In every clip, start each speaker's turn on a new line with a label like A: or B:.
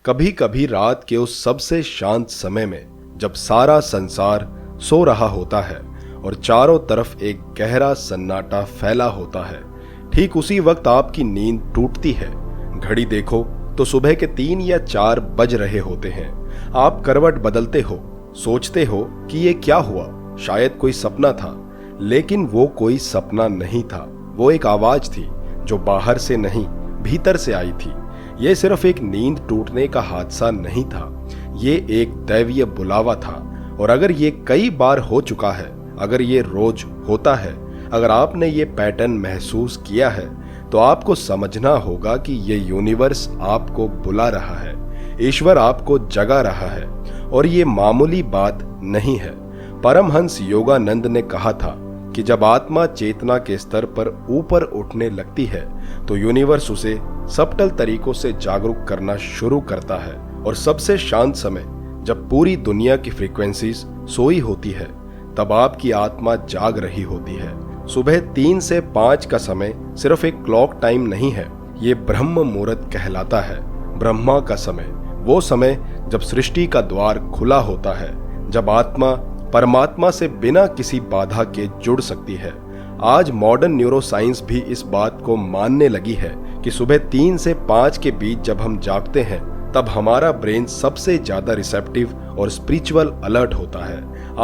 A: कभी कभी रात के उस सबसे शांत समय में जब सारा संसार सो रहा होता है और चारों तरफ एक गहरा सन्नाटा फैला होता है, ठीक उसी वक्त आपकी नींद टूटती है। घड़ी देखो तो सुबह के 3 या 4 बज रहे होते हैं। आप करवट बदलते हो, सोचते हो कि ये क्या हुआ, शायद कोई सपना था। लेकिन वो कोई सपना नहीं था, वो एक आवाज थी जो बाहर से नहीं भीतर से आई थी। ये सिर्फ एक नींद टूटने का हादसा नहीं था, ये एक दैवीय बुलावा था। और अगर ये कई बार हो चुका है, अगर ये रोज होता है, अगर आपने ये पैटर्न महसूस किया है, तो आपको समझना होगा कि ये यूनिवर्स आपको बुला रहा है, ईश्वर आपको जगा रहा है। और ये मामूली बात नहीं है। परमहंस योगानंद ने कहा था कि जब आत्मा चेतना के स्तर पर ऊपर उठने लगती है तो यूनिवर्स उसे सबटल तरीकों से जागरूक करना शुरू करता है। और सबसे शांत समय जब पूरी दुनिया की फ्रीक्वेंसीज सोई होती है, तब आपकी आत्मा जाग रही होती है। सुबह 3 से 5 का समय सिर्फ एक क्लॉक टाइम नहीं है, ये ब्रह्म मुहूर्त कहलाता है। ब्रह्मा का समय, वो समय जब सृष्टि का द्वार खुला होता है, जब आत्मा परमात्मा से बिना किसी बाधा के जुड़ सकती है। आज मॉडर्न न्यूरोसाइंस भी इस बात को मानने लगी है कि सुबह 3 से 5 के बीच जब हम जागते हैं, तब हमारा ब्रेन सबसे ज्यादा रिसेप्टिव और स्पिरिचुअल अलर्ट होता है।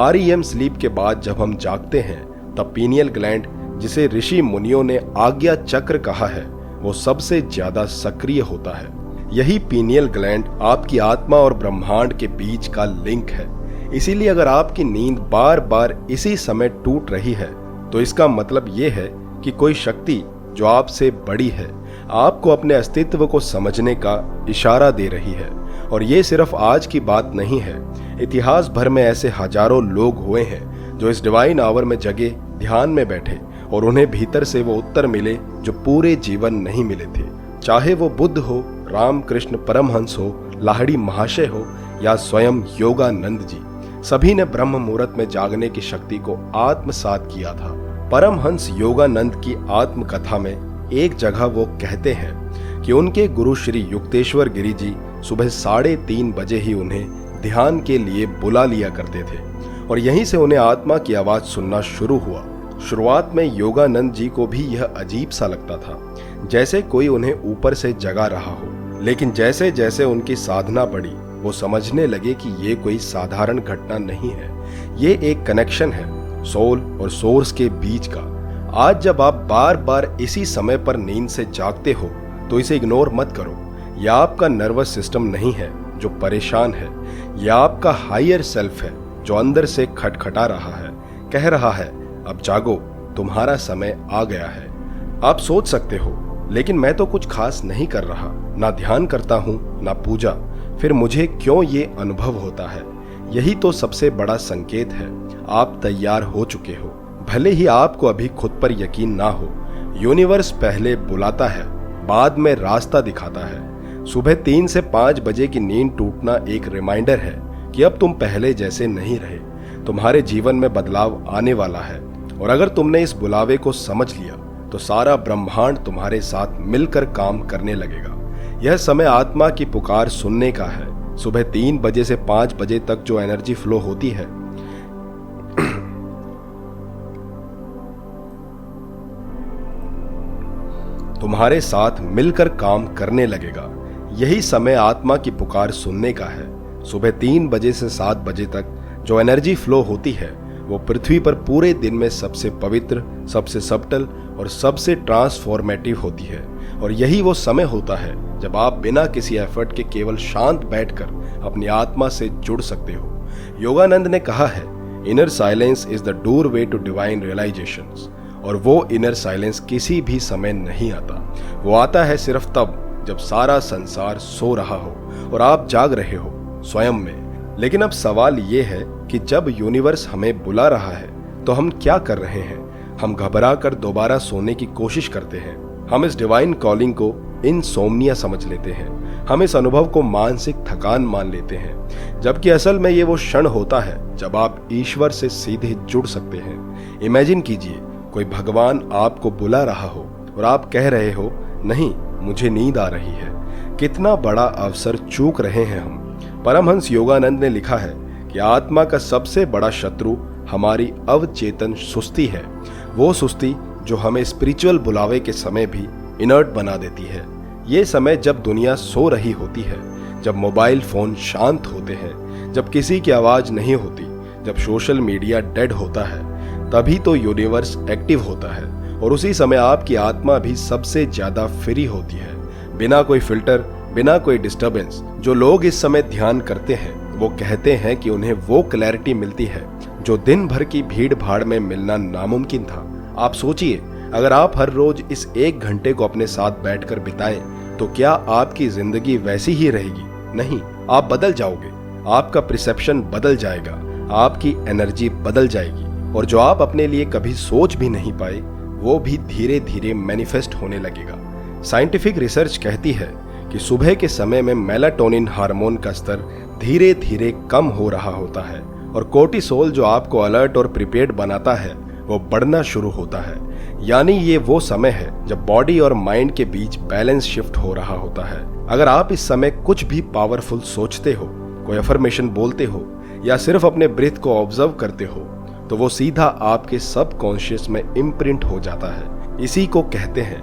A: REM स्लीप के बाद जब हम जागते हैं, तब पीनियल ग्लैंड, जिसे ऋषि मुनियों ने आज्ञा चक्र कहा है, वो सबसे ज्यादा सक्रिय होता है। यही पीनियल ग्लैंड आपकी आत्मा और ब्रह्मांड के बीच का लिंक है। इसीलिए अगर आपकी नींद बार बार इसी समय टूट रही है, तो इसका मतलब ये है कि कोई शक्ति जो आपसे बड़ी है, आपको अपने अस्तित्व को समझने का इशारा दे रही है। और ये सिर्फ आज की बात नहीं है, इतिहास भर में ऐसे हजारों लोग हुए हैं जो इस डिवाइन आवर में जगे ध्यान में बैठे और उन्हें भीतर से वो उत्तर मिले जो पूरे जीवन नहीं मिले थे। चाहे वो बुद्ध हो, रामकृष्ण परमहंस हो, लाहिड़ी महाशय हो या स्वयं योगानंद जी, सभी ने ब्रह्म मुहूर्त में जागने की शक्ति को आत्मसात किया था। परमहंस योगानंद की आत्मकथा में एक जगह वो कहते हैं कि उनके गुरु श्री युक्तेश्वर गिरी जी सुबह 3:30 बजे ही उन्हें ध्यान के लिए बुला लिया करते थे और यहीं से उन्हें आत्मा की आवाज सुनना शुरू हुआ। शुरुआत में योगानंद जी को भी यह अजीब सा लगता था, जैसे कोई उन्हें ऊपर से जगा रहा हो। लेकिन जैसे जैसे उनकी साधना बढ़ी, वो समझने लगे कि ये कोई साधारण घटना नहीं है, ये एक कनेक्शन है सोल और सोर्स के बीच का। आज जब आप बार बार इसी समय पर नींद से जागते हो, तो इसे इग्नोर मत करो। यह आपका नर्वस सिस्टम नहीं है जो परेशान है, यह आपका हायर सेल्फ है जो अंदर से खटखटा रहा है, कह रहा है अब जागो, तुम्हारा समय आ गया है। आप सोच सकते हो, लेकिन मैं तो कुछ खास नहीं कर रहा, ना ध्यान करता हूँ ना पूजा, फिर मुझे क्यों ये अनुभव होता है? यही तो सबसे बड़ा संकेत है, आप तैयार हो चुके हो। भले ही आपको अभी खुद पर यकीन ना हो, यूनिवर्स पहले बुलाता है, बाद में रास्ता दिखाता है। सुबह 3 से 5 बजे की नींद टूटना एक रिमाइंडर है कि अब तुम पहले जैसे नहीं रहे, तुम्हारे जीवन में बदलाव आने वाला है। और अगर तुमने इस बुलावे को समझ लिया, तो सारा ब्रह्मांड तुम्हारे साथ मिलकर काम करने लगेगा। यह समय आत्मा की पुकार सुनने का है। सुबह 3 बजे से 5 बजे तक जो एनर्जी फ्लो होती है, तुम्हारे साथ मिलकर काम करने लगेगा। यही समय आत्मा की पुकार सुनने का है। सुबह 3 बजे से 7 बजे तक जो एनर्जी फ्लो होती है, वो पृथ्वी पर पूरे दिन में सबसे पवित्र, सबसे सबटल और सबसे ट्रांसफॉर्मेटिव होती है। और यही वो समय होता है जब आप बिना किसी एफर्ट के केवल शांत बैठकर अपनी आत्मा से जुड़ सकते हो। योगानंद ने कहा है, inner silence is the doorway to divine realisations. और वो इनर साइलेंस किसी भी समय नहीं आता, वो आता है सिर्फ तब जब सारा संसार सो रहा हो और आप जाग रहे हो स्वयं में। लेकिन अब सवाल ये है कि जब यूनिवर्स हमें बुला रहा है, तो हम क्या कर रहे हैं? हम घबरा कर दोबारा सोने की कोशिश करते हैं। हम इस डिवाइन कॉलिंग को इनसोम्निया समझ लेते हैं। हम इस अनुभव को मानसिक थकान मान लेते हैं, जबकि असल में ये वो क्षण होता है जब आप ईश्वर से सीधे जुड़ सकते हैं। इमेजिन कीजिए, कोई भगवान आपको बुला रहा हो और आप कह रहे हो, नहीं मुझे नींद आ रही है। कितना बड़ा अवसर चूक रहे हैं हम। परमहंस योगानंद ने लिखा है कि आत्मा का सबसे बड़ा शत्रु हमारी अवचेतन सुस्ती है, वो सुस्ती जो हमें स्पिरिचुअल बुलावे के समय भी इनर्ट बना देती है। ये समय जब दुनिया सो रही होती है, जब मोबाइल फोन शांत होते हैं, जब किसी की आवाज नहीं होती, जब सोशल मीडिया डेड होता है, तभी तो यूनिवर्स एक्टिव होता है और उसी समय आपकी आत्मा भी सबसे ज्यादा फ्री होती है, बिना कोई फिल्टर, बिना कोई डिस्टरबेंस। जो लोग इस समय ध्यान करते हैं वो कहते हैं कि उन्हें वो क्लैरिटी मिलती है जो दिन भर की भीड़ भाड़ में मिलना नामुमकिन था। आप सोचिए, अगर आप हर रोज इस 1 घंटे को अपने साथ बैठकर बिताएं तो क्या आपकी जिंदगी वैसी ही रहेगी? नहीं, आप बदल जाओगे, आपका परसेप्शन बदल जाएगा, आपकी एनर्जी बदल जाएगी और जो आप अपने लिए कभी सोच भी नहीं पाए वो भी धीरे धीरे मैनिफेस्ट होने लगेगा। साइंटिफिक रिसर्च कहती है कि सुबह के समय में मेलाटोनिन हार्मोन का स्तर धीरे धीरे कम हो रहा होता है और कोर्टिसोल जो आपको अलर्ट और प्रिपेयर्ड बनाता है वो बढ़ना शुरू होता है। यानी ये वो समय है जब बॉडी और माइंड के बीच बैलेंस शिफ्ट हो रहा होता है। अगर आप इस समय कुछ भी पावरफुल सोचते हो, कोई अफर्मेशन बोलते हो या सिर्फ अपने ब्रीथ को ऑब्जर्व करते हो तो वो सीधा आपके सबकॉन्शियस में इम्प्रिंट हो जाता है। इसी को कहते हैं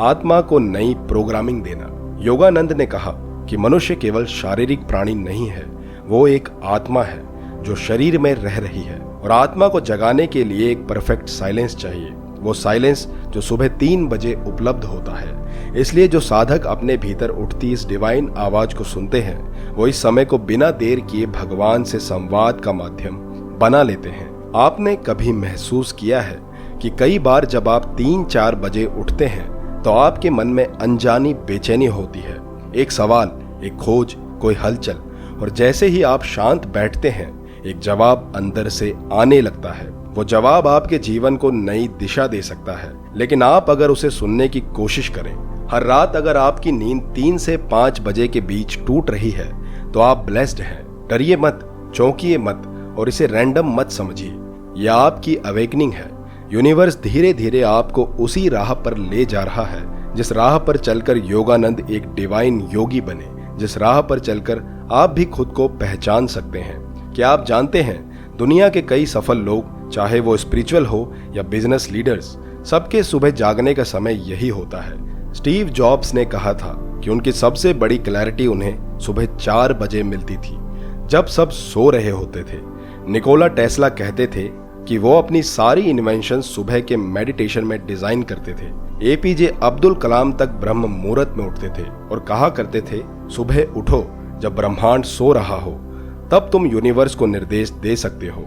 A: आत्मा को नई प्रोग्रामिंग देना। योगानंद ने कहा कि मनुष्य केवल शारीरिक प्राणी नहीं है, वो एक आत्मा है जो शरीर में रह रही है और आत्मा को जगाने के लिए एक परफेक्ट साइलेंस चाहिए। वो साइलेंस जो सुबह 3 बजे उपलब्ध होता है। इसलिए जो साधक अपने भीतर उठती इस डिवाइन आवाज को सुनते हैं वो इस समय को बिना देर किए भगवान से संवाद का माध्यम बना लेते हैं। आपने कभी महसूस किया है कि कई बार जब आप 3-4 बजे उठते हैं तो आपके मन में अनजानी बेचैनी होती है, एक सवाल, एक खोज, कोई हलचल, और जैसे ही आप शांत बैठते हैं एक जवाब अंदर से आने लगता है। वो जवाब आपके जीवन को नई दिशा दे सकता है, लेकिन आप अगर उसे सुनने की कोशिश करें। हर रात अगर आपकी नींद 3 से 5 बजे के बीच टूट रही है तो आप ब्लेस्ड हैं। डरिए मत, चौंकिए मत और इसे रैंडम मत समझिए। यह आपकी अवेकनिंग है। यूनिवर्स धीरे धीरे आपको उसी राह पर ले जा रहा है जिस राह पर चलकर योगानंद एक डिवाइन योगी बने, जिस राह पर चलकर आप भी खुद को पहचान सकते हैं। क्या आप जानते हैं, दुनिया के कई सफल लोग, चाहे वो स्पिरिचुअल हो या बिजनेस लीडर्स, सबके सुबह जागने का समय यही होता है। स्टीव जॉब्स ने कहा था कि उनकी सबसे बड़ी क्लैरिटी उन्हें सुबह 4 बजे मिलती थी, जब सब सो रहे होते थे। निकोला टेस्ला कहते थे कि वो अपनी सारी इन्वेंशन सुबह के मेडिटेशन में डिजाइन करते थे। एपीजे अब्दुल कलाम तक ब्रह्म मुहूर्त में उठते थे और कहा करते थे, सुबह उठो जब ब्रह्मांड सो रहा हो, तब तुम यूनिवर्स को निर्देश दे सकते हो।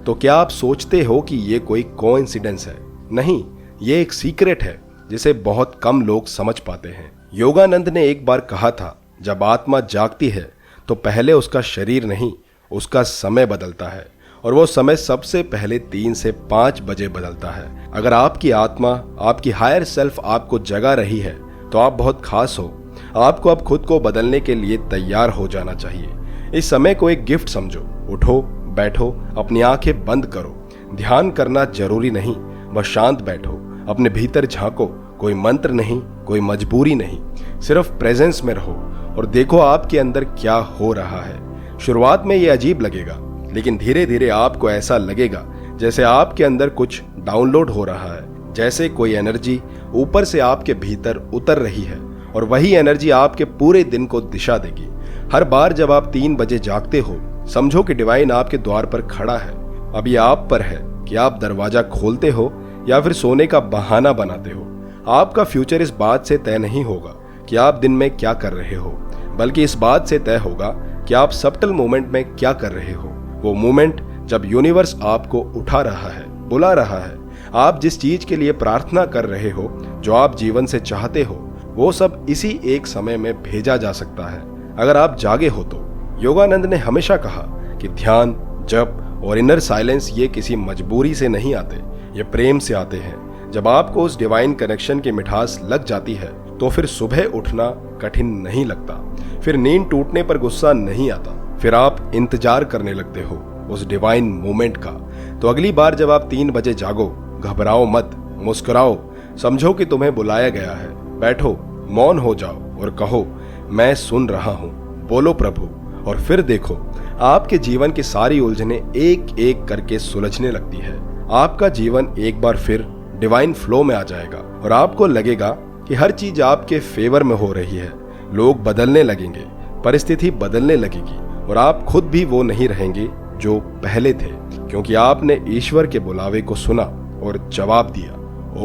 A: तो क्या आप सोचते हो कि ये कोई कोइंसिडेंस है? नहीं, ये एक सीक्रेट है जिसे बहुत कम लोग समझ पाते हैं। योगानंद ने एक बार कहा था, जब आत्मा जागती है तो पहले उसका शरीर नहीं, उसका समय बदलता है और वो समय सबसे पहले 3 से 5 बजे बदलता है। अगर आपकी आत्मा, आपकी हायर सेल्फ आपको जगा रही है तो आप बहुत खास हो। आपको अब खुद को बदलने के लिए तैयार हो जाना चाहिए। इस समय को एक गिफ्ट समझो। उठो, बैठो, अपनी आंखें बंद करो। ध्यान करना जरूरी नहीं, बस शांत बैठो, अपने भीतर झांको। कोई मंत्र नहीं, कोई मजबूरी नहीं, सिर्फ प्रेजेंस में रहो और देखो आपके अंदर क्या हो रहा है। शुरुआत में ये अजीब लगेगा, लेकिन धीरे धीरे आपको ऐसा लगेगा जैसे आपके अंदर कुछ डाउनलोड हो रहा है, जैसे कोई एनर्जी ऊपर से आपके भीतर उतर रही है और वही एनर्जी आपके पूरे दिन को दिशा देगी। हर बार जब आप 3 बजे जागते हो, समझो कि डिवाइन आपके द्वार पर खड़ा है। अब ये आप पर है कि आप दरवाजा खोलते हो या फिर सोने का बहाना बनाते हो। आपका फ्यूचर इस बात से तय नहीं होगा कि आप दिन में क्या कर रहे हो, बल्कि इस बात से तय होगा कि आप सब्टल मोमेंट में क्या कर रहे हो। वो मोमेंट जब यूनिवर्स आपको उठा रहा है, बुला रहा है, आप जिस चीज के लिए प्रार्थना कर रहे हो, जो आप जीवन से चाहते हो, वो सब इसी एक समय में भेजा जा सकता है अगर आप जागे हो तो। योगानंद ने हमेशा कहा कि ध्यान, जप और इनर साइलेंस ये किसी मजबूरी से नहीं आते, ये प्रेम से आते हैं। जब आपको उस डिवाइन कनेक्शन की मिठास लग जाती है तो फिर सुबह उठना कठिन नहीं लगता, फिर नींद टूटने पर गुस्सा नहीं आता, फिर आप इंतजार करने लगते हो उस डिवाइन मोमेंट का। तो अगली बार जब आप 3 बजे जागो, घबराओ मत, मुस्कुराओ, समझो कि तुम्हें बुलाया गया है। बैठो, मौन हो जाओ और कहो मैं सुन रहा हूं, बोलो प्रभु। और फिर देखो, आपके जीवन की सारी उलझनें एक एक करके सुलझने लगती है। आपका जीवन एक बार फिर डिवाइन फ्लो में आ जाएगा और आपको लगेगा कि हर चीज आपके फेवर में हो रही है। लोग बदलने लगेंगे, परिस्थिति बदलने लगेगी और आप खुद भी वो नहीं रहेंगे जो पहले थे, क्योंकि आपने ईश्वर के बुलावे को सुना और जवाब दिया।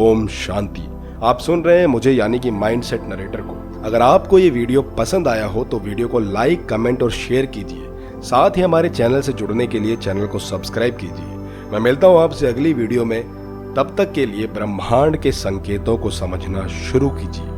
A: ओम शांति। आप सुन रहे हैं मुझे, यानी कि माइंडसेट नरेटर को। अगर आपको ये वीडियो पसंद आया हो तो वीडियो को लाइक, कमेंट और शेयर कीजिए। साथ ही हमारे चैनल से जुड़ने के लिए चैनल को सब्सक्राइब कीजिए। मैं मिलता हूं आपसे अगली वीडियो में। तब तक के लिए ब्रह्मांड के संकेतों को समझना शुरू कीजिए।